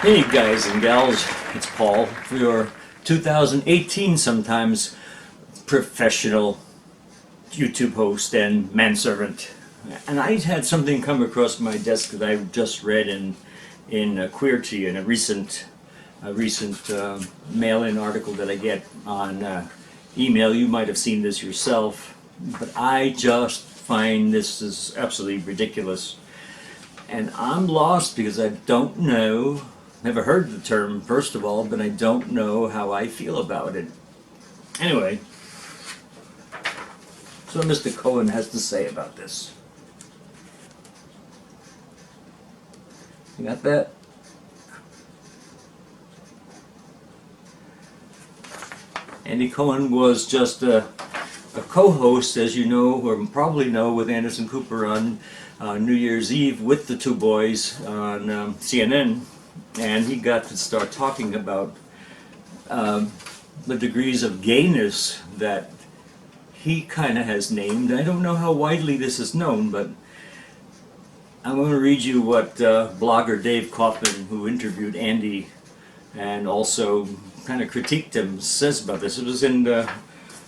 Hey guys and gals, it's Paul for your 2018 sometimes professional YouTube host and manservant. And I had something come across my desk that I just read in Queerty in a recent mail-in article that I get on email. You might have seen this yourself, but I just find this is absolutely ridiculous. And I'm lost because I don't know. Never heard the term, first of all, but I don't know how I feel about it. Anyway, so Mr. Cohen has to say about this. You got that? Andy Cohen was just a co-host, as you know, or probably know, with Anderson Cooper on New Year's Eve with the two boys on CNN. And he got to start talking about the degrees of gayness that he kind of has named. I don't know how widely this is known, but I'm going to read you what blogger Dave Kaufman, who interviewed Andy and also kind of critiqued him, says about this. It was in this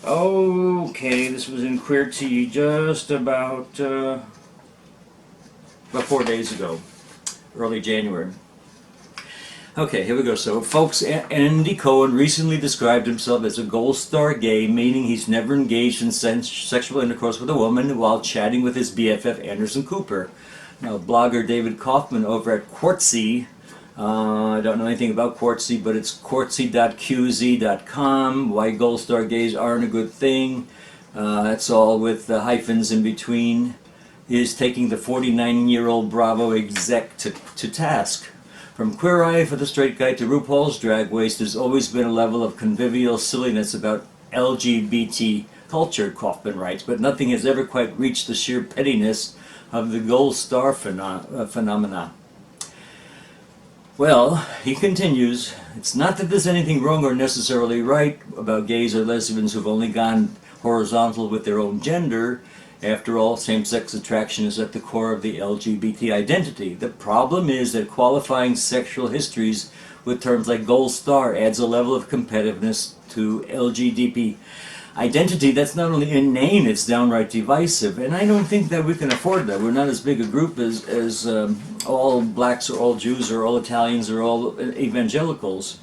was in Queerty just about 4 days ago, early January. Okay, here we go. So, folks, Andy Cohen recently described himself as a gold star gay, meaning he's never engaged in sexual intercourse with a woman while chatting with his BFF Anderson Cooper. Now, blogger David Kaufman over at Quartzy, I don't know anything about Quartzy, but it's quartzy.qz.com, why gold star gays aren't a good thing. That's all with the hyphens in between. Is taking the 49-year-old Bravo exec to task. From Queer Eye for the Straight Guy to RuPaul's Drag Race, there's always been a level of convivial silliness about LGBT culture, Kaufman writes, but nothing has ever quite reached the sheer pettiness of the gold star phenomena. Well, he continues, it's not that there's anything wrong or necessarily right about gays or lesbians who've only gone horizontal with their own gender. After all, same-sex attraction is at the core of the LGBT identity. The problem is that qualifying sexual histories with terms like gold star adds a level of competitiveness to LGBT identity that's not only inane, it's downright divisive. And I don't think that we can afford that. We're not as big a group as all blacks or all Jews or all Italians or all evangelicals.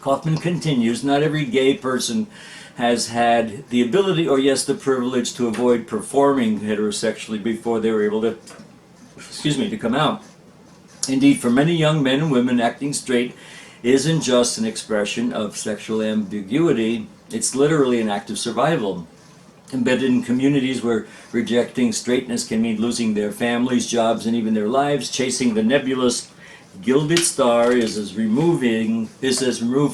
Kaufman continues, not every gay person has had the ability or yes the privilege to avoid performing heterosexually before they were able to come out. Indeed, for many young men and women, acting straight isn't just an expression of sexual ambiguity, it's literally an act of survival. Embedded in communities where rejecting straightness can mean losing their families, jobs, and even their lives, chasing the nebulous gilded star is as removed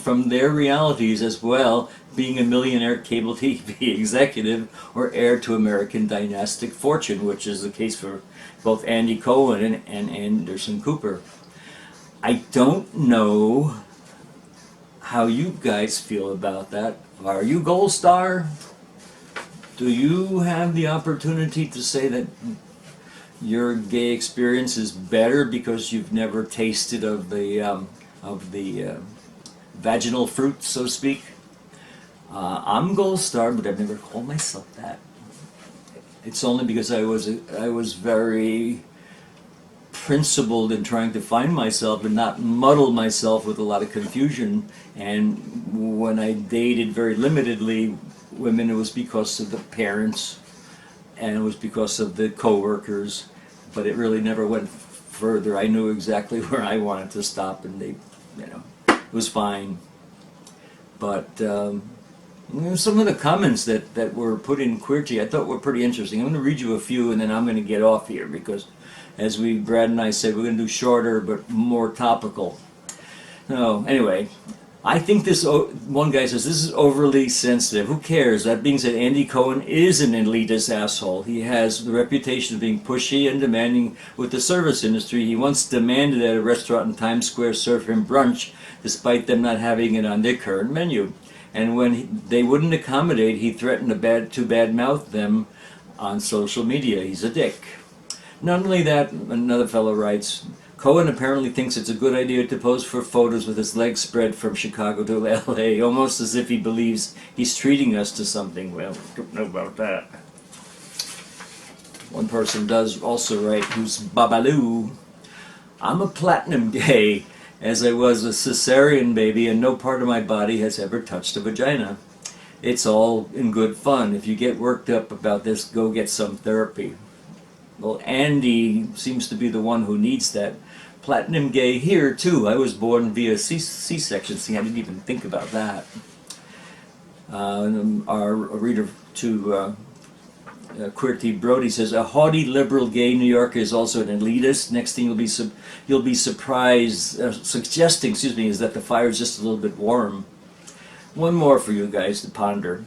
from their realities as well, being a millionaire cable TV executive or heir to American dynastic fortune, which is the case for both Andy Cohen and Anderson Cooper. I don't know how you guys feel about that. Are you gold star? Do you have the opportunity to say that your gay experience is better because you've never tasted of the vaginal fruit, so to speak? I'm gold star, but I've never called myself that. It's only because I was very principled in trying to find myself and not muddle myself with a lot of confusion. And when I dated very limitedly women, it was because of the parents and it was because of the co-workers, but it really never went further. I knew exactly where I wanted to stop, and it was fine. But some of the comments that were put in Queerty I thought were pretty interesting. I'm going to read you a few, and then I'm going to get off here because, as Brad and I said, we're going to do shorter but more topical. No, anyway. I think one guy says, this is overly sensitive. Who cares? That being said, Andy Cohen is an elitist asshole. He has the reputation of being pushy and demanding with the service industry. He once demanded that a restaurant in Times Square serve him brunch, despite them not having it on their current menu. And when they wouldn't accommodate, he threatened to badmouth them on social media. He's a dick. Not only that, another fellow writes, Cohen apparently thinks it's a good idea to pose for photos with his legs spread from Chicago to LA, almost as if he believes he's treating us to something. Well, I don't know about that. One person does also write, who's Babaloo. I'm a platinum gay, as I was a cesarean baby and no part of my body has ever touched a vagina. It's all in good fun. If you get worked up about this, go get some therapy. Well, Andy seems to be the one who needs that. Platinum gay here, too. I was born via C-section. See, I didn't even think about that. Our reader to QWERTY Brody says, a haughty liberal gay New Yorker is also an elitist. Next thing you'll be surprised, suggesting, is that the fire is just a little bit warm. One more for you guys to ponder.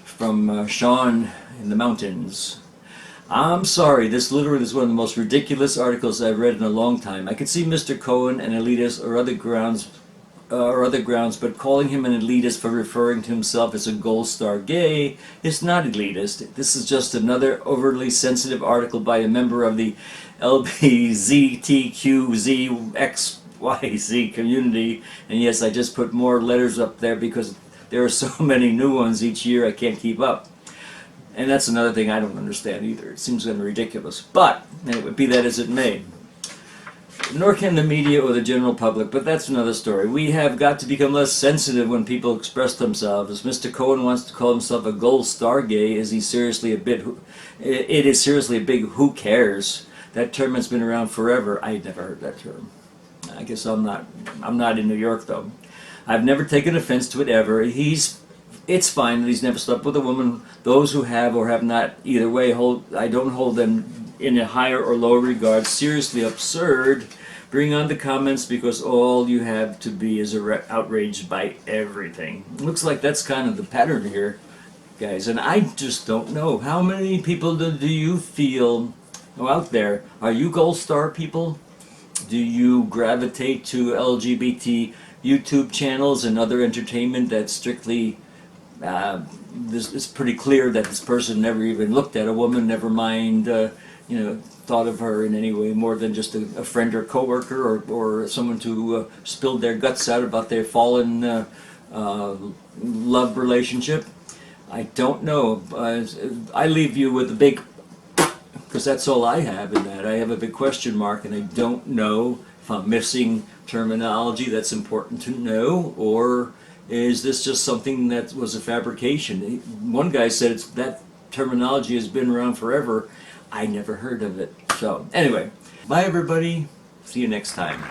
From Sean in the mountains. I'm sorry, this literally is one of the most ridiculous articles I've read in a long time. I could see Mr. Cohen an elitist or other grounds, but calling him an elitist for referring to himself as a gold star gay is not elitist. This is just another overly sensitive article by a member of the LBZTQZXYZ community. And yes, I just put more letters up there because there are so many new ones each year I can't keep up. And that's another thing I don't understand either. It seems kind of ridiculous. But, anyway, be that as it may. Nor can the media or the general public, but that's another story. We have got to become less sensitive when people express themselves. Mr. Cohen wants to call himself a gold star gay. It is seriously a big who cares. That term has been around forever. I never heard that term. I guess I'm not in New York, though. I've never taken offense to it ever. It's fine that he's never slept with a woman. Those who have or have not, either way, I don't hold them in a higher or lower regard. Seriously absurd. Bring on the comments because all you have to be is outraged by everything. Looks like that's kind of the pattern here, guys. And I just don't know. How many people do you feel out there? Are you gold star people? Do you gravitate to LGBT YouTube channels and other entertainment that's strictly... it's pretty clear that this person never even looked at a woman, never mind, thought of her in any way more than just a friend or coworker or someone to spill their guts out about their fallen love relationship. I don't know. I leave you with a big, because that's all I have in that. I have a big question mark, and I don't know if I'm missing terminology that's important to know, or is this just something that was a fabrication? One guy said that terminology has been around forever. I never heard of it. So, anyway, bye everybody. See you next time.